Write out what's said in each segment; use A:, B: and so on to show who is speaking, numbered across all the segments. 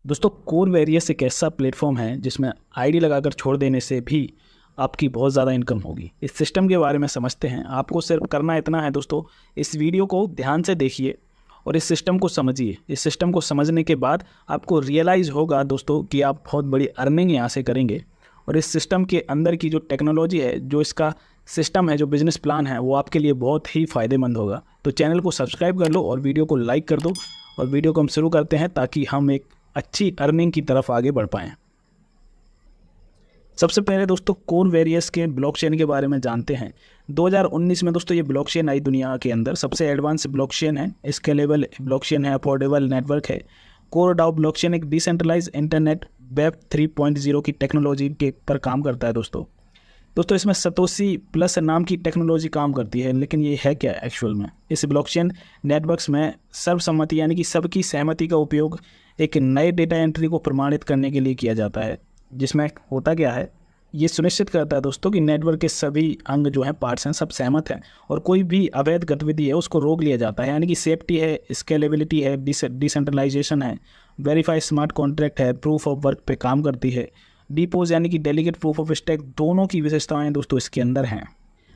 A: दोस्तों core various एक ऐसा प्लेटफॉर्म है जिसमें आईडी लगाकर छोड़ देने से भी आपकी बहुत ज़्यादा इनकम होगी। इस सिस्टम के बारे में समझते हैं। आपको सिर्फ करना इतना है दोस्तों, इस वीडियो को ध्यान से देखिए और इस सिस्टम को समझिए। इस सिस्टम को समझने के बाद आपको रियलाइज़ होगा दोस्तों कि आप बहुत बड़ी अर्निंग यहाँ से करेंगे। और इस सिस्टम के अंदर की जो टेक्नोलॉजी है, जो इसका सिस्टम है, जो बिज़नेस प्लान है, वो आपके लिए बहुत ही फ़ायदेमंद होगा। तो चैनल को सब्सक्राइब कर लो और वीडियो को लाइक कर दो। और वीडियो को हम शुरू करते हैं ताकि हम एक अच्छी अर्निंग की तरफ आगे बढ़ पाएँ। सबसे पहले दोस्तों कोर वेरियस के ब्लॉकचेन के बारे में जानते हैं। 2019 में दोस्तों ये ब्लॉकचेन आई दुनिया के अंदर। सबसे एडवांस ब्लॉकचेन है, स्केलेबल ब्लॉकचेन है, अफोर्डेबल नेटवर्क है। कोर डाओ ब्लॉकचेन एक डिसेंट्रलाइज इंटरनेट वेब 3.0 की टेक्नोलॉजी के पर काम करता है दोस्तों। इसमें सतोशी प्लस नाम की टेक्नोलॉजी काम करती है। लेकिन ये है क्या एक्चुअल में? इस ब्लॉकचेन नेटवर्क्स में सर्वसम्मति यानी कि सबकी सहमति का उपयोग एक नए डेटा एंट्री को प्रमाणित करने के लिए किया जाता है। जिसमें होता क्या है, ये सुनिश्चित करता है दोस्तों कि नेटवर्क के सभी अंग जो हैं, पार्ट्स हैं, सब सहमत हैं और कोई भी अवैध गतिविधि है उसको रोक लिया जाता है। यानी कि सेफ्टी है, स्केलेबिलिटी है, डिसेंट्रलाइजेशन है, वेरीफाई स्मार्ट कॉन्ट्रैक्ट है, प्रूफ ऑफ वर्क पे काम करती है, डीपोज यानी कि डेलीगेट प्रूफ ऑफ स्टेक, दोनों की विशेषताएं दोस्तों इसके अंदर हैं।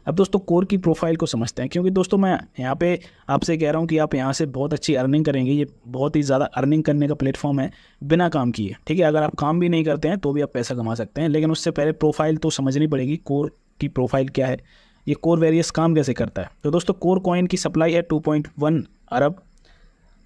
A: अब दोस्तों कोर की प्रोफाइल को समझते हैं, क्योंकि दोस्तों मैं यहाँ पे आपसे कह रहा हूँ कि आप यहाँ से बहुत अच्छी अर्निंग करेंगे। ये बहुत ही ज़्यादा अर्निंग करने का प्लेटफॉर्म है बिना काम किए। ठीक है, अगर आप काम भी नहीं करते हैं तो भी आप पैसा कमा सकते हैं। लेकिन उससे पहले प्रोफाइल तो समझनी पड़ेगी, कोर की प्रोफाइल क्या है, ये कोर वेरियस काम कैसे करता है। तो दोस्तों कोर कॉइन की सप्लाई है 2.1 अरब।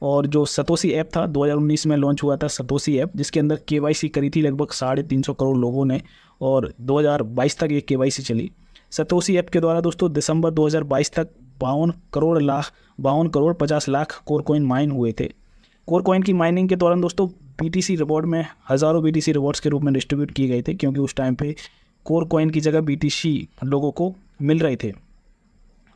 A: और जो सतोशी ऐप था 2019 में लॉन्च हुआ था सतोशी ऐप, जिसके अंदर KYC करी थी लगभग 350 करोड़ लोगों ने और 2022 तक ये KYC चली। सतोशी ऐप के द्वारा दोस्तों दिसंबर 2022 तक 52 crore 50 lakh core coin mine हुए थे। कोर कॉइन की माइनिंग के दौरान दोस्तों BTC रिवॉर्ड में हज़ारों BTC रिवॉर्ड्स के रूप में डिस्ट्रीब्यूट किए गए थे, क्योंकि उस टाइम पे कोर कॉइन की जगह BTC लोगों को मिल रहे थे।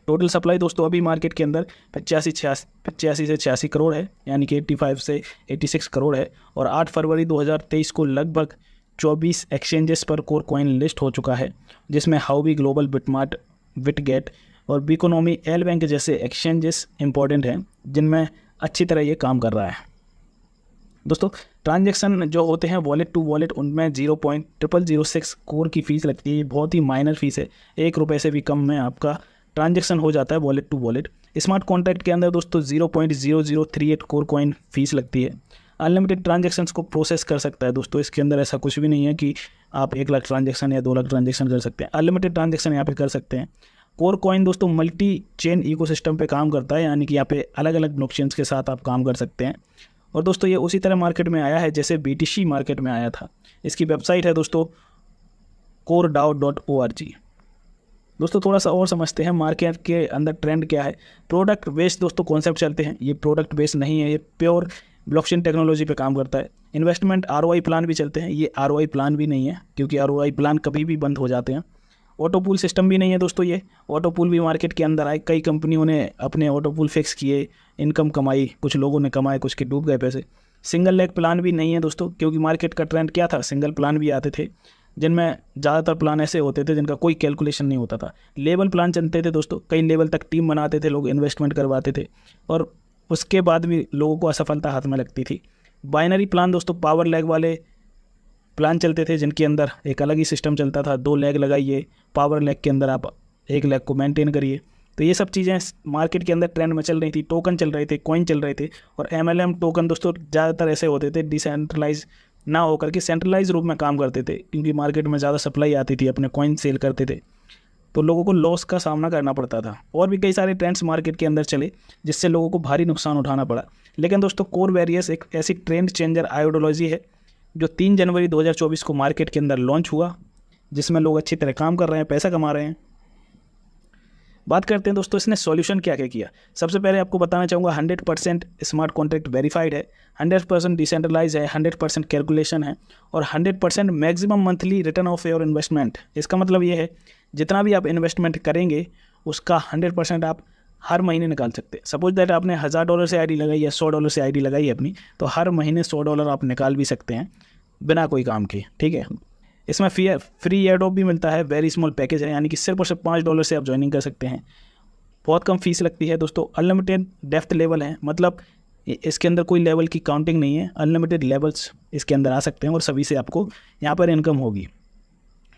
A: टोटल सप्लाई दोस्तों अभी मार्केट के अंदर 85 से 86 करोड़ है, यानी कि 85 से 86 करोड़ है। और 8 फरवरी 2023 को लगभग 24 एक्सचेंजेस पर कोर कॉइन लिस्ट हो चुका है, जिसमें हाउबी ग्लोबल, बिटमार्ट, बिटगेट और बिकोनॉमी एल बैंक जैसे एक्सचेंजेस इंपॉर्टेंट हैं, जिनमें अच्छी तरह ये काम कर रहा है। दोस्तों ट्रांजैक्शन जो होते हैं वॉलेट टू वॉलेट, उनमें 0.0006 कोर की फ़ीस लगती है। बहुत ही माइनर फीस है, 1 रुपये से भी कम में आपका ट्रांजैक्शन हो जाता है wallet to wallet. Smart contract के अंदर दोस्तों 0.0038 कोर कॉइन फीस लगती है। अनलिमिटेड ट्रांजैक्शंस को प्रोसेस कर सकता है दोस्तों। इसके अंदर ऐसा कुछ भी नहीं है कि आप 1 लाख ट्रांजैक्शन या 2 लाख ट्रांजैक्शन कर सकते हैं। अनलिमिटेड ट्रांजैक्शन यहाँ पे कर सकते हैं। कोर कॉइन दोस्तों मल्टी चेन इकोसिस्टम पे काम करता है, यानी कि यहाँ पे अलग अलग ब्लॉकचेन्स के साथ आप काम कर सकते हैं। और दोस्तों ये उसी तरह मार्केट में आया है जैसे BTC मार्केट में आया था। इसकी वेबसाइट है दोस्तों coredao.org। दोस्तों थोड़ा सा और समझते हैं मार्केट के अंदर ट्रेंड क्या है। प्रोडक्ट बेस्ड दोस्तों कॉन्सेप्ट चलते हैं। ये प्रोडक्ट बेस्ड नहीं है, ये प्योर ब्लॉकचेन टेक्नोलॉजी पे काम करता है। इन्वेस्टमेंट ROI प्लान भी चलते हैं। ये ROI प्लान भी नहीं है, क्योंकि ROI प्लान कभी भी बंद हो जाते हैं। ऑटो पूल सिस्टम भी नहीं है दोस्तों। ये ऑटो पूल भी मार्केट के अंदर आए, कई कंपनियों ने अपने ऑटो पूल फिक्स किए, इनकम कमाई, कुछ लोगों ने कमाए, कुछ के डूब गए पैसे। सिंगल लेग प्लान भी नहीं है दोस्तों, क्योंकि मार्केट का ट्रेंड क्या था, सिंगल प्लान भी आते थे, जिनमें ज़्यादातर प्लान ऐसे होते थे जिनका कोई कैलकुलेशन नहीं होता था। लेवल प्लान चलते थे दोस्तों, कई लेवल तक टीम बनाते थे लोग, इन्वेस्टमेंट करवाते थे और उसके बाद भी लोगों को असफलता हाथ में लगती थी। बाइनरी प्लान दोस्तों पावर लैग वाले प्लान चलते थे, जिनके अंदर एक अलग ही सिस्टम चलता था। 2 लैग लगाइए, पावर लैग के अंदर आप 1 लैग को मेंटेन करिए। तो ये सब चीज़ें मार्केट के अंदर ट्रेंड में चल रही थी। टोकन चल रहे थे, कॉइन चल रहे थे। और MLM टोकन दोस्तों ज़्यादातर ऐसे होते थे डिसेंट्रलाइज ना होकर के सेंट्रलाइज रूप में काम करते थे, क्योंकि मार्केट में ज़्यादा सप्लाई आती थी, अपने कॉइन सेल करते थे, तो लोगों को लॉस का सामना करना पड़ता था। और भी कई सारे ट्रेंड्स मार्केट के अंदर चले, जिससे लोगों को भारी नुकसान उठाना पड़ा। लेकिन दोस्तों कोर वेरियस एक ऐसी ट्रेंड चेंजर आइडियोलॉजी है जो 3 जनवरी 2024 को मार्केट के अंदर लॉन्च हुआ, जिसमें लोग अच्छी तरह काम कर रहे हैं, पैसा कमा रहे हैं। बात करते हैं दोस्तों इसने सॉल्यूशन क्या क्या किया। सबसे पहले आपको बताना चाहूँगा 100% स्मार्ट कॉन्ट्रैक्ट वेरीफाइड है, 100% डिसेंट्रलाइज है, 100% कैलकुलेशन है और 100% maximum monthly return of your investment. इसका मतलब ये है जितना भी आप इन्वेस्टमेंट करेंगे उसका 100% आप हर महीने निकाल सकते हैं। सपोज दैट आपने $1000 से आईडी लगाई या $100 से आईडी लगाई है अपनी, तो हर महीने $100 आप निकाल भी सकते हैं बिना कोई काम के। ठीक है, इसमें फ्री एयरड्रॉप भी मिलता है, वेरी स्मॉल पैकेज है, यानी कि सिर्फ और सिर्फ $5 से आप ज्वाइनिंग कर सकते हैं। बहुत कम फीस लगती है दोस्तों। अनलिमिटेड डेप्थ लेवल है, मतलब इसके अंदर कोई लेवल की काउंटिंग नहीं है, अनलिमिटेड लेवल्स इसके अंदर आ सकते हैं और सभी से आपको यहाँ पर इनकम होगी।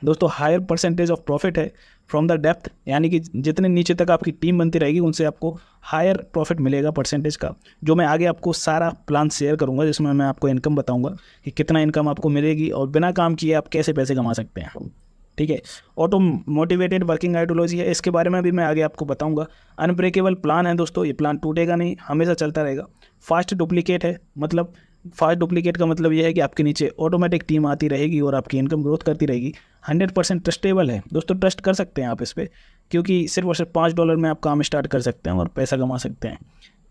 A: दोस्तों हायर परसेंटेज ऑफ प्रॉफिट है फ्रॉम द डेप्थ, यानी कि जितने नीचे तक आपकी टीम बनती रहेगी उनसे आपको हायर प्रॉफिट मिलेगा परसेंटेज का, जो मैं आगे आपको सारा प्लान शेयर करूंगा, जिसमें मैं आपको इनकम बताऊंगा कि कितना इनकम आपको मिलेगी और बिना काम किए आप कैसे पैसे कमा सकते हैं। ठीक है, ऑटो मोटिवेटेड वर्किंग आइडियोलॉजी है, इसके बारे में भी मैं आगे आपको बताऊंगा। अनब्रेकेबल प्लान है दोस्तों, ये प्लान टूटेगा नहीं, हमेशा चलता रहेगा। फास्ट डुप्लीकेट है, मतलब फास्ट डुप्लीकेट का मतलब यह है कि आपके नीचे ऑटोमेटिक टीम आती रहेगी और आपकी इनकम ग्रोथ करती रहेगी। 100% ट्रस्टेबल है दोस्तों, ट्रस्ट कर सकते हैं आप इस पर, क्योंकि सिर्फ और सिर्फ $5 में आप काम स्टार्ट कर सकते हैं और पैसा कमा सकते हैं।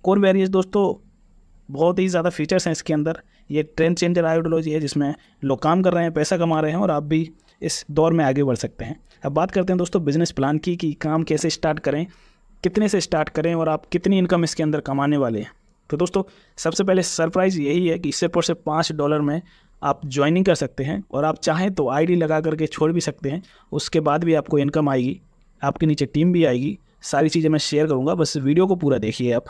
A: कोर वेरिएंस दोस्तों बहुत ही ज़्यादा फीचर्स हैं इसके अंदर। ये ट्रेंड चेंजर आइडियोलॉजी है जिसमें लोग काम कर रहे हैं, पैसा कमा रहे हैं और आप भी इस दौर में आगे बढ़ सकते हैं। अब बात करते हैं दोस्तों बिजनेस प्लान की, कि काम कैसे स्टार्ट करें, कितने से स्टार्ट करें और आप कितनी इनकम इसके अंदर कमाने वाले हैं। तो दोस्तों सबसे पहले सरप्राइज़ यही है कि सिर्फ और सिर्फ $5 में आप ज्वाइनिंग कर सकते हैं और आप चाहें तो आईडी लगा करके छोड़ भी सकते हैं, उसके बाद भी आपको इनकम आएगी, आपके नीचे टीम भी आएगी। सारी चीज़ें मैं शेयर करूँगा, बस वीडियो को पूरा देखिए। आप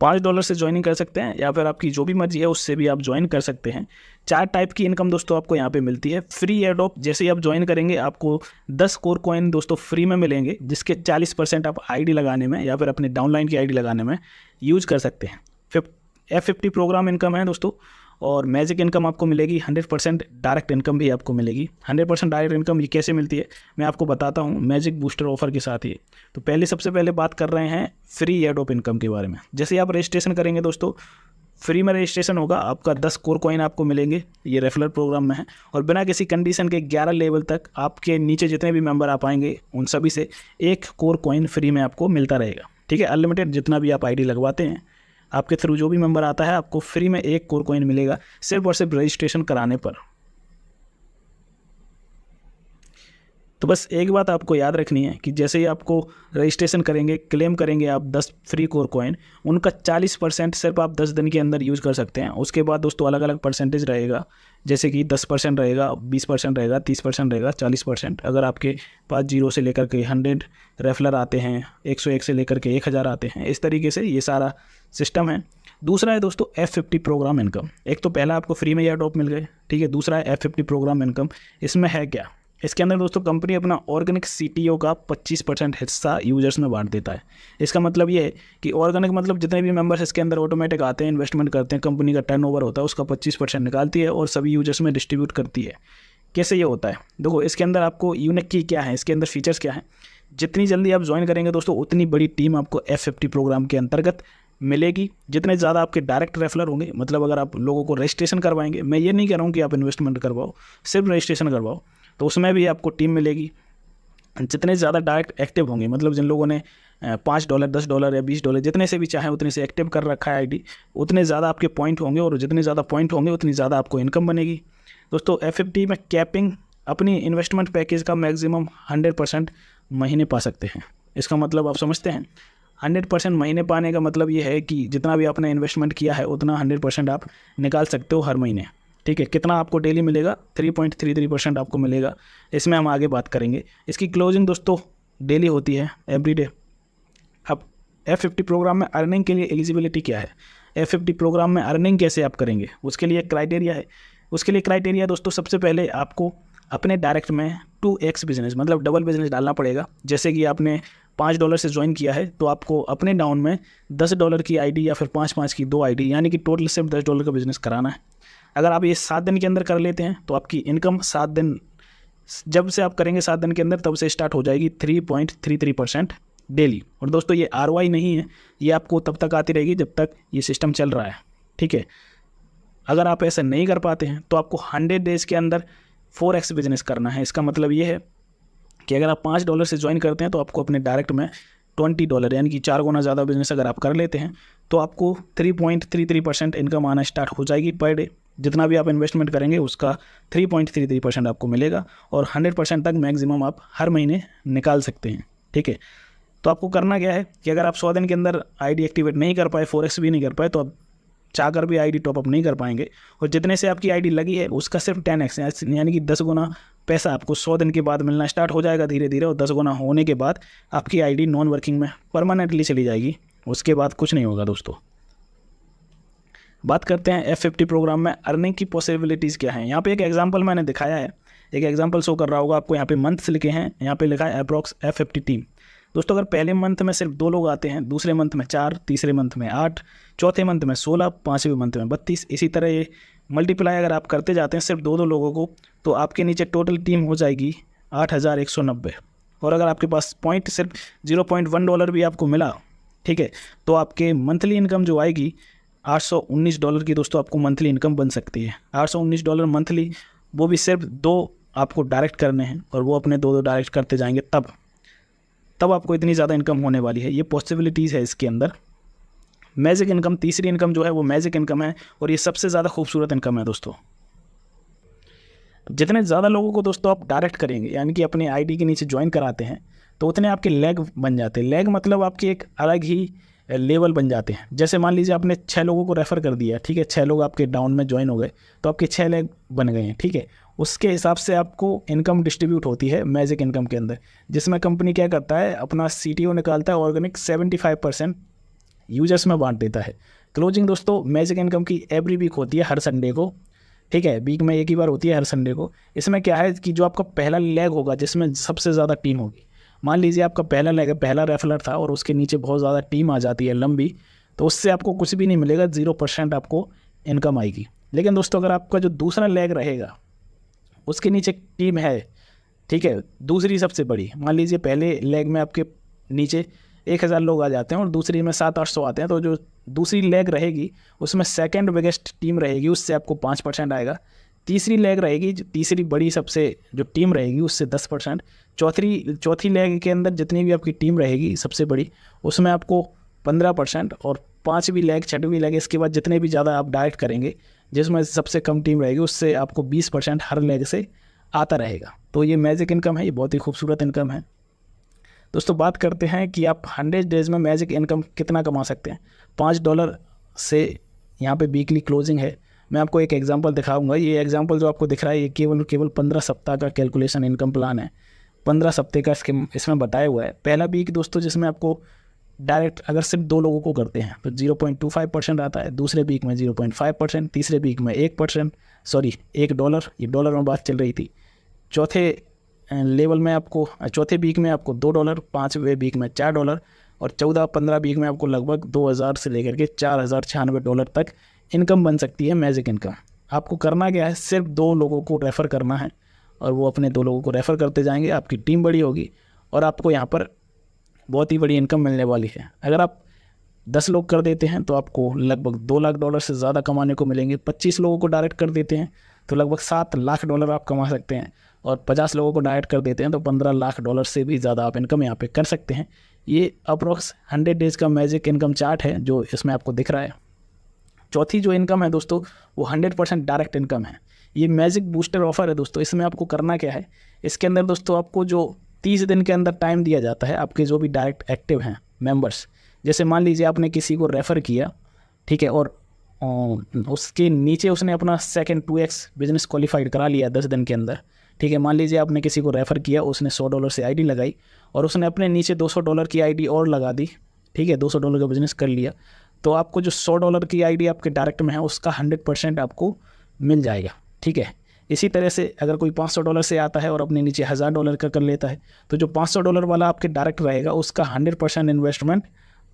A: $5 से ज्वाइनिंग कर सकते हैं या फिर आपकी जो भी मर्जी है उससे भी आप ज्वाइन कर सकते हैं। 4 टाइप की इनकम दोस्तों आपको यहाँ पे मिलती है। फ्री एयरड्रॉप, जैसे ही आप ज्वाइन करेंगे आपको 10 कोर कॉइन दोस्तों फ्री में मिलेंगे, जिसके 40% आप आईडी लगाने में या फिर अपने डाउनलाइन की आईडी लगाने में यूज कर सकते हैं। F50 प्रोग्राम इनकम है दोस्तों, और मैजिक इनकम आपको मिलेगी। 100% डायरेक्ट इनकम भी आपको मिलेगी। 100% डायरेक्ट इनकम ये कैसे मिलती है मैं आपको बताता हूँ, मैजिक बूस्टर ऑफर के साथ ही। तो पहले सबसे पहले बात कर रहे हैं फ्री एयरड्रॉप इनकम के बारे में। जैसे आप रजिस्ट्रेशन करेंगे दोस्तों, फ्री में रजिस्ट्रेशन होगा, आपका 10 कोर कॉइन आपको मिलेंगे, ये रेफरल प्रोग्राम में है, और बिना किसी कंडीशन के 11 लेवल तक आपके नीचे जितने भी मेंबर आ पाएंगे उन सभी से 1 कोर कॉइन फ्री में आपको मिलता रहेगा। ठीक है, अनलिमिटेड जितना भी आप आईडी लगवाते हैं, आपके थ्रू जो भी मेंबर आता है आपको फ्री में 1 कोर कॉइन मिलेगा, सिर्फ और सिर्फ रजिस्ट्रेशन कराने पर। तो बस एक बात आपको याद रखनी है कि जैसे ही आपको रजिस्ट्रेशन करेंगे, क्लेम करेंगे आप 10 फ्री कोर कॉइन, उनका 40% सिर्फ आप 10 दिन के अंदर यूज़ कर सकते हैं। उसके बाद दोस्तों अलग अलग परसेंटेज रहेगा, जैसे कि 10% रहेगा, 20% रहेगा, 30% रहेगा, 40%। अगर आपके पास 0 से लेकर के 100 रेफलर आते हैं, 101 से लेकर के 1000 आते हैं, इस तरीके से ये सारा सिस्टम है। दूसरा है दोस्तों F50 प्रोग्राम इनकम। एक तो पहला आपको फ्री में एयरड्रॉप मिल गए, ठीक है। दूसरा है F50 प्रोग्राम इनकम। इसमें है क्या, इसके अंदर दोस्तों कंपनी अपना ऑर्गेनिक CTO का 25% हिस्सा यूजर्स में बांट देता है। इसका मतलब ये है कि ऑर्गेनिक मतलब जितने भी मेंबर्स इसके अंदर ऑटोमेटिक आते हैं, इन्वेस्टमेंट करते हैं, कंपनी का टर्नओवर होता है उसका 25% निकालती है और सभी यूजर्स में डिस्ट्रीब्यूट करती है। कैसे ये होता है, देखो इसके अंदर आपको यूनिक की क्या है, इसके अंदर फीचर्स क्या है। जितनी जल्दी आप ज्वाइन करेंगे दोस्तों उतनी बड़ी टीम आपको F50 प्रोग्राम के अंतर्गत मिलेगी। जितने ज़्यादा आपके डायरेक्ट रेफलर होंगे, मतलब अगर आप लोगों को रजिस्ट्रेशन करवाएंगे, मैं ये नहीं कह रहा हूँ कि आप इन्वेस्टमेंट करवाओ, सिर्फ रजिस्ट्रेशन करवाओ, तो उसमें भी आपको टीम मिलेगी। जितने ज़्यादा डायरेक्ट एक्टिव होंगे, मतलब जिन लोगों ने $5, $10 या $20 जितने से भी चाहे उतने से एक्टिव कर रखा है आईडी, उतने ज़्यादा आपके पॉइंट होंगे, और जितने ज़्यादा पॉइंट होंगे उतनी ज़्यादा आपको इनकम बनेगी। दोस्तों F50 में कैपिंग अपनी इन्वेस्टमेंट पैकेज का मैक्सिमम 100% महीने पा सकते हैं। इसका मतलब आप समझते हैं, 100% महीने पाने का मतलब ये है कि जितना भी आपने इन्वेस्टमेंट किया है उतना 100% आप निकाल सकते हो हर महीने। ठीक है, कितना आपको डेली मिलेगा, 3.33% आपको मिलेगा। इसमें हम आगे बात करेंगे। इसकी क्लोजिंग दोस्तों डेली होती है, एवरीडे। अब F50 प्रोग्राम में अर्निंग के लिए एलिजिबिलिटी क्या है, F50 प्रोग्राम में अर्निंग कैसे आप करेंगे, उसके लिए क्राइटेरिया है। उसके लिए क्राइटेरिया दोस्तों सबसे पहले आपको अपने डायरेक्ट में 2x बिजनेस, मतलब डबल बिजनेस डालना पड़ेगा। जैसे कि आपने $5 से ज्वाइन किया है तो आपको अपने डाउन में $10 की आईडी या फिर 5 की 2 आईडी, यानी कि टोटल सिर्फ $10 का बिजनेस कराना है। अगर आप ये 7 दिन के अंदर कर लेते हैं तो आपकी इनकम 7 दिन, जब से आप करेंगे 7 दिन के अंदर, तब से स्टार्ट हो जाएगी 3.33% डेली। और दोस्तों ये ROI नहीं है, ये आपको तब तक आती रहेगी जब तक ये सिस्टम चल रहा है। ठीक है, अगर आप ऐसा नहीं कर पाते हैं तो आपको 100 डेज़ के अंदर 4x बिजनेस करना है। इसका मतलब ये है कि अगर आप $5 से ज्वाइन करते हैं तो आपको अपने डायरेक्ट में $20, यानी कि 4 गुना ज़्यादा बिजनेस अगर आप कर लेते हैं तो आपको 3.33% इनकम आना स्टार्ट हो जाएगी पर डे। जितना भी आप इन्वेस्टमेंट करेंगे उसका 3.33% आपको मिलेगा, और 100% तक मैक्सिमम आप हर महीने निकाल सकते हैं। ठीक है, तो आपको करना क्या है कि अगर आप 100 दिन के अंदर आईडी एक्टिवेट नहीं कर पाए, 4x भी नहीं कर पाए, तो आप चाहकर भी आईडी टॉपअप नहीं कर पाएंगे। और जितने से आपकी आईडी लगी है उसका सिर्फ 10x, यानी कि 10 गुना पैसा आपको 100 दिन के बाद मिलना स्टार्ट हो जाएगा धीरे धीरे। और 10 गुना होने के बाद आपकी आईडी नॉन वर्किंग में परमानेंटली चली जाएगी। उसके बाद कुछ नहीं होगा दोस्तों। बात करते हैं F50 प्रोग्राम में अर्निंग की पॉसिबिलिटीज़ क्या हैं। यहाँ पे एक एग्जांपल मैंने दिखाया है, एक एग्जांपल शो कर रहा होगा आपको। यहाँ पे मंथ्स लिखे हैं, यहाँ पे लिखा है अप्रॉक्स F50 टीम। दोस्तों अगर पहले मंथ में सिर्फ 2 लोग आते हैं, दूसरे मंथ में 4, तीसरे मंथ में 8, चौथे मंथ में 16, पाँचवें मंथ में 32, इसी तरह ये मल्टीप्लाई अगर आप करते जाते हैं सिर्फ 2 लोगों को, तो आपके नीचे टोटल टीम हो जाएगी 8190। और अगर आपके पास पॉइंट सिर्फ $0.1 भी आपको मिला, ठीक है, तो आपके मंथली इनकम जो आएगी $819 की दोस्तों आपको मंथली इनकम बन सकती है। $819 मंथली, वो भी सिर्फ 2 आपको डायरेक्ट करने हैं और वो अपने 2 डायरेक्ट करते जाएंगे, तब आपको इतनी ज़्यादा इनकम होने वाली है। ये पॉसिबिलिटीज़ है इसके अंदर। मैजिक इनकम, तीसरी इनकम जो है वो मैजिक इनकम है और ये सबसे ज़्यादा खूबसूरत इनकम है दोस्तों। जितने ज़्यादा लोगों को दोस्तों आप डायरेक्ट करेंगे, यानी कि अपने आईडी के नीचे ज्वाइन कराते हैं, तो उतने आपके लेग बन जाते हैं। लेग मतलब आपकी एक अलग ही लेवल बन जाते हैं। जैसे मान लीजिए आपने 6 लोगों को रेफ़र कर दिया, ठीक है, 6 लोग आपके डाउन में ज्वाइन हो गए, तो आपके 6 लेग बन गए हैं, ठीक है। उसके हिसाब से आपको इनकम डिस्ट्रीब्यूट होती है मैजिक इनकम के अंदर, जिसमें कंपनी क्या करता है, अपना CTO निकालता है, ऑर्गेनिक 75% यूजर्स में बांट देता है। क्लोजिंग दोस्तों मैजिक इनकम की एवरी वीक होती है, हर संडे को, ठीक है, वीक में एक ही बार होती है, हर संडे को। इसमें क्या है कि जो आपका पहला लेग होगा जिसमें सबसे ज़्यादा टीम होगी, मान लीजिए आपका पहला लेग है, पहला रेफरर था और उसके नीचे बहुत ज़्यादा टीम आ जाती है लंबी, तो उससे आपको कुछ भी नहीं मिलेगा, 0% आपको इनकम आएगी। लेकिन दोस्तों अगर आपका जो दूसरा लेग रहेगा उसके नीचे टीम है, ठीक है, दूसरी सबसे बड़ी, मान लीजिए पहले लेग में आपके नीचे 1000 लोग आ जाते हैं और दूसरी में 700-800 आते हैं, तो जो दूसरी लेग रहेगी उसमें सेकंड बिगेस्ट टीम रहेगी, उससे आपको 5% आएगा। तीसरी लेग रहेगी, जो तीसरी बड़ी सबसे जो टीम रहेगी उससे 10%। चौथी लेग के अंदर जितनी भी आपकी टीम रहेगी सबसे बड़ी, उसमें आपको 15%। और 5वीं लेग, 6वीं लेग, इसके बाद जितने भी ज़्यादा आप डायरेक्ट करेंगे, जिसमें सबसे कम टीम रहेगी, उससे आपको 20% हर लेग से आता रहेगा। तो ये मैजिक इनकम है, ये बहुत ही खूबसूरत इनकम है दोस्तों। बात करते हैं कि आप 100 डेज़ में मैजिक इनकम कितना कमा सकते हैं। $5 से यहाँ पे वीकली क्लोजिंग है। मैं आपको एक एग्जांपल दिखाऊंगा। ये एग्जांपल जो आपको दिख रहा है ये केवल 15 सप्ताह का कैलकुलेशन इनकम प्लान है। 15 सप्ताह का इसमें बताया हुआ है। पहला वीक दोस्तों जिसमें आपको डायरेक्ट अगर सिर्फ 2 लोगों को करते हैं तो 0.25% आता है, दूसरे वीक में 0.5%, तीसरे वीक में 1%, सॉरी $1, ये डॉलर में बात चल रही थी। चौथे वीक में आपको $2, 5वें वीक में $4 और 14-15 वीक में आपको लगभग 2000 से लेकर के $4096 तक इनकम बन सकती है, मैजिक इनकम। आपको करना क्या है, सिर्फ 2 लोगों को रेफ़र करना है और वो अपने 2 लोगों को रेफ़र करते जाएंगे, आपकी टीम बड़ी होगी और आपको यहाँ पर बहुत ही बड़ी इनकम मिलने वाली है। अगर आप 10 लोग कर देते हैं तो आपको लगभग $2 लाख से ज़्यादा कमाने को मिलेंगे। 25 लोगों को डायरेक्ट कर देते हैं तो लगभग $7 लाख आप कमा सकते हैं और 50 लोगों को डायरेक्ट कर देते हैं तो $15 लाख से भी ज़्यादा आप इनकम यहाँ पे कर सकते हैं। ये अप्रॉक्स 100 डेज़ का मैजिक इनकम चार्ट है जो इसमें आपको दिख रहा है। चौथी जो इनकम है दोस्तों वो 100% डायरेक्ट इनकम है। ये मैजिक बूस्टर ऑफर है दोस्तों। इसमें आपको करना क्या है, इसके अंदर दोस्तों आपको जो 30 दिन के अंदर टाइम दिया जाता है, आपके जो भी डायरेक्ट एक्टिव हैं मेंबर्स, जैसे मान लीजिए आपने किसी को रेफ़र किया, ठीक है, और उसके नीचे उसने अपना सेकंड 2x बिजनेस क्वालिफाइड करा लिया 10 दिन के अंदर, ठीक है। मान लीजिए आपने किसी को रेफ़र किया, उसने $100 से आईडी लगाई और उसने अपने नीचे $200 की आईडी और लगा दी, ठीक है, $200 का बिजनेस कर लिया, तो आपको जो $100 की आईडी आपके डायरेक्ट में है उसका 100% आपको मिल जाएगा, ठीक है। इसी तरह से अगर कोई $500 से आता है और अपने नीचे $1000 का कर लेता है तो जो $500 वाला आपके डायरेक्ट रहेगा उसका 100% इन्वेस्टमेंट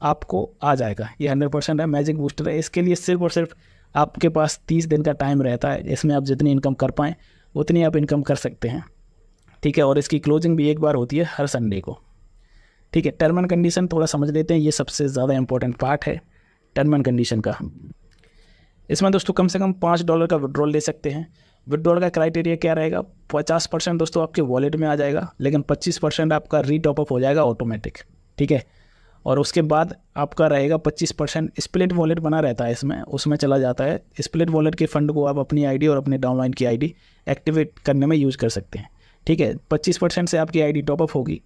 A: आपको आ जाएगा। ये 100% है, मैजिक बूस्टर है। इसके लिए सिर्फ और सिर्फ आपके पास 30 दिन का टाइम रहता है। इसमें आप जितनी इनकम कर पाएँ उतनी आप इनकम कर सकते हैं, ठीक है। और इसकी क्लोजिंग भी एक बार होती है हर संडे को, ठीक है। टर्म एंड कंडीशन थोड़ा समझ लेते हैं, ये सबसे ज़्यादा इंपॉर्टेंट पार्ट है टर्म एंड कंडीशन का। इसमें दोस्तों कम से कम $5 का विड्रॉल ले सकते हैं। विड्रॉल का क्राइटेरिया क्या रहेगा, 50% दोस्तों आपके वॉलेट में आ जाएगा, लेकिन 25% आपका रीटॉपअप हो जाएगा ऑटोमेटिक, ठीक है। और उसके बाद आपका रहेगा 25% स्प्लिट वॉलेट बना रहता है इसमें, उसमें चला जाता है। स्प्लिट वॉलेट के फंड को आप अपनी आईडी और अपने डाउनलाइन की आईडी एक्टिवेट करने में यूज़ कर सकते हैं, ठीक है। 25% से आपकी आईडी टॉपअप होगी,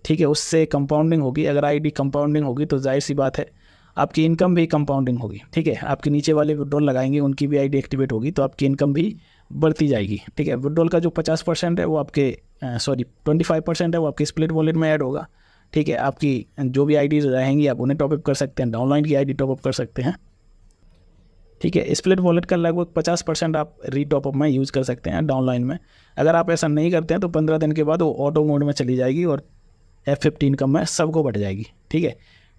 A: ठीक है, उससे कंपाउंडिंग होगी। अगर आईडी कंपाउंडिंग होगी तो जाहिर सी बात है आपकी इनकम भी कंपाउंडिंग होगी, ठीक है। आपके नीचे वाले विड्रॉल लगाएंगे उनकी भी आईडी एक्टिवेट होगी तो आपकी इनकम भी बढ़ती जाएगी, ठीक है। विड्रॉल का जो 50% है वो आपके 25% है वो आपके स्प्लिट वॉलेट में ऐड होगा, ठीक है, आपकी जो भी आईडी रहेंगी आप उन्हें टॉपअप कर सकते हैं, डाउनलाइन की आईडी टॉपअप कर सकते हैं। ठीक है, स्प्लिट वॉलेट का लगभग 50% आप रीटॉपअप में यूज़ कर सकते हैं डाउनलाइन में। अगर आप ऐसा नहीं करते हैं तो 15 दिन के बाद वो ऑटो मोड में चली जाएगी और F15 इनकम में सबको बढ़ जाएगी। ठीक है,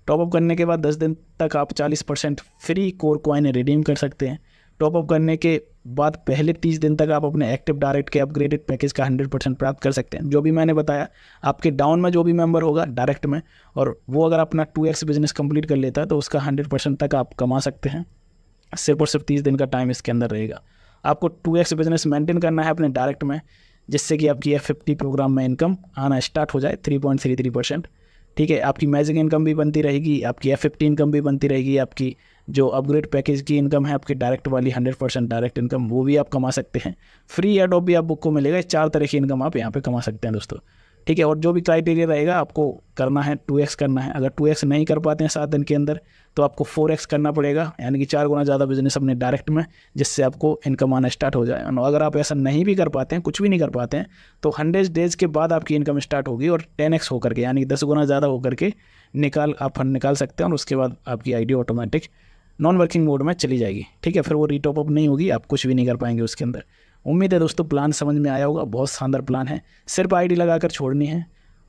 A: टॉपअप करने के बाद 10 दिन तक आप 40% फ्री कोर कॉइन रिडीम कर सकते हैं। टॉपअप करने के बाद पहले 30 दिन तक आप अपने एक्टिव डायरेक्ट के अपग्रेडेड पैकेज का 100% प्राप्त कर सकते हैं। जो भी मैंने बताया, आपके डाउन में जो भी मेंबर होगा डायरेक्ट में, और वो अगर अपना 2x बिजनेस कंप्लीट कर लेता है तो उसका 100% तक आप कमा सकते हैं। सिर्फ और सिर्फ 30 दिन का टाइम इसके अंदर रहेगा। आपको 2x बिजनेस मेंटेन करना है अपने डायरेक्ट में, जिससे कि आपकी F50 प्रोग्राम में इनकम आना स्टार्ट हो जाए 3.33%। ठीक है, आपकी मैजिक इनकम भी बनती रहेगी, आपकी F50 इनकम भी बनती रहेगी, आपकी जो अपग्रेड पैकेज की इनकम है आपकी डायरेक्ट वाली 100% डायरेक्ट इनकम, वो भी आप कमा सकते हैं। फ्री एडोप भी आप बुक को मिलेगा। 4 तरह की इनकम आप यहाँ पे कमा सकते हैं दोस्तों। ठीक है, और जो भी क्राइटेरिया रहेगा आपको करना है 2x करना है। अगर 2x नहीं कर पाते हैं 7 दिन के अंदर तो आपको 4x करना पड़ेगा, यानी कि 4 गुना ज़्यादा बिजनेस अपने डायरेक्ट में, जिससे आपको इनकम आना स्टार्ट हो जाए। और अगर आप ऐसा नहीं भी कर पाते हैं, कुछ भी नहीं कर पाते हैं, तो 100 डेज़ के बाद आपकी इनकम स्टार्ट होगी और 10x होकर के, यानी कि 10 गुना ज़्यादा होकर के आप फंड निकाल सकते हैं। और उसके बाद आपकी ID automatic non working mode में चली जाएगी। ठीक है, फिर वो रीटॉपअप नहीं होगी, आप कुछ भी नहीं कर पाएंगे उसके अंदर। उम्मीद है दोस्तों प्लान समझ में आया होगा। बहुत शानदार प्लान है, सिर्फ आईडी लगाकर छोड़नी है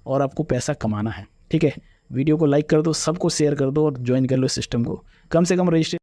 A: और आपको पैसा कमाना है। ठीक है, वीडियो को लाइक कर दो, सबको शेयर कर दो और ज्वाइन कर लो सिस्टम को। कम से कम रजिस्ट्रेशन